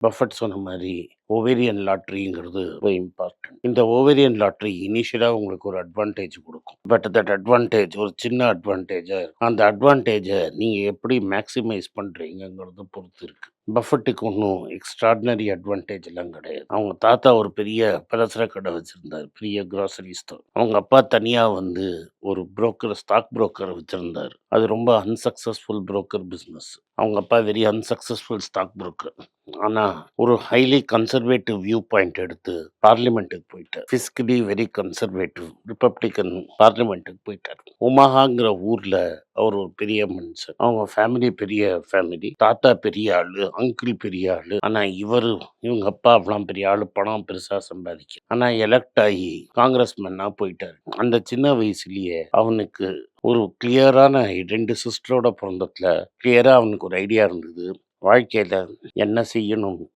Buffet சொன்ன மாரி ovarian லாட்டரிங்கிறது ரொம்ப இம்பார்ட்டன்ட். இந்த ஓவேரியன் லாட்டரி இனிஷியலா உங்களுக்கு ஒரு அட்வான்டேஜ் குடுக்கும். பட் தட் அட்வான்டேஜ் ஒரு சின்ன அட்வான்டேஜா இருக்கும். அந்த அட்வான்டேஜ நீங்க எப்படி மேக்ஸிமைஸ் பண்றீங்கங்கிறத பொறுத்து இருக்கு. பஃபட்டுக்கு ஒண்ணும் எக்ஸ்ட்ரார்டினரி அட்வான்டேஜ் எல்லாம் கிடையாது. அவங்க தாத்தா ஒரு பெரிய பலசர கடை வச்சிருந்தாரு. பெரிய கிராசரி ஸ்டோர். அவங்க அப்பா தனியா வந்து ஒரு ஸ்டாக் புரோக்கர் வச்சிருந்தாரு. அது ரொம்ப அன்சக்சஸ்ஃபுல் புரோக்கர் பிசினஸ். அவங்க அப்பா வெரி அன்சக்சஸ்ஃபுல் ஸ்டாக் புரோக்கர். ஆனா, ஒரு ஹைலி கன்சர்வேட்டிவ் வியூ பாயிண்ட் எடுத்து பார்லிமென்ட்க்கு போயிட்டார். பிஸ்கலி வெரி கன்சர்வேட்டிவ் ரிப்பப்ளிகன் பார்லிமென்ட்க்கு போயிட்டார். ஒமாஹாங்கிற ஊர்ல அவர் ஒரு பெரிய மனுஷன். அவங்க ஃபேமிலி பெரிய ஃபேமிலி. தாத்தா பெரிய ஆளு, அங்கிள் பெரிய ஆளு. ஆனா இவங்க அப்பா அவ்வளவு பெரிய ஆளு, பணம் பெருசா சம்பாதிக்க. ஆனா எலெக்ட் ஆகி காங்கிரஸ்மேனா போயிட்டாரு. அந்த சின்ன வயசுலயே அவனுக்கு ஒரு கிளியரான 2 சிஸ்டரோட பொறந்ததுல கிளியரா அவனுக்கு ஒரு ஐடியா இருந்தது. வாழ்க்கையில என்ன செய்யணும்?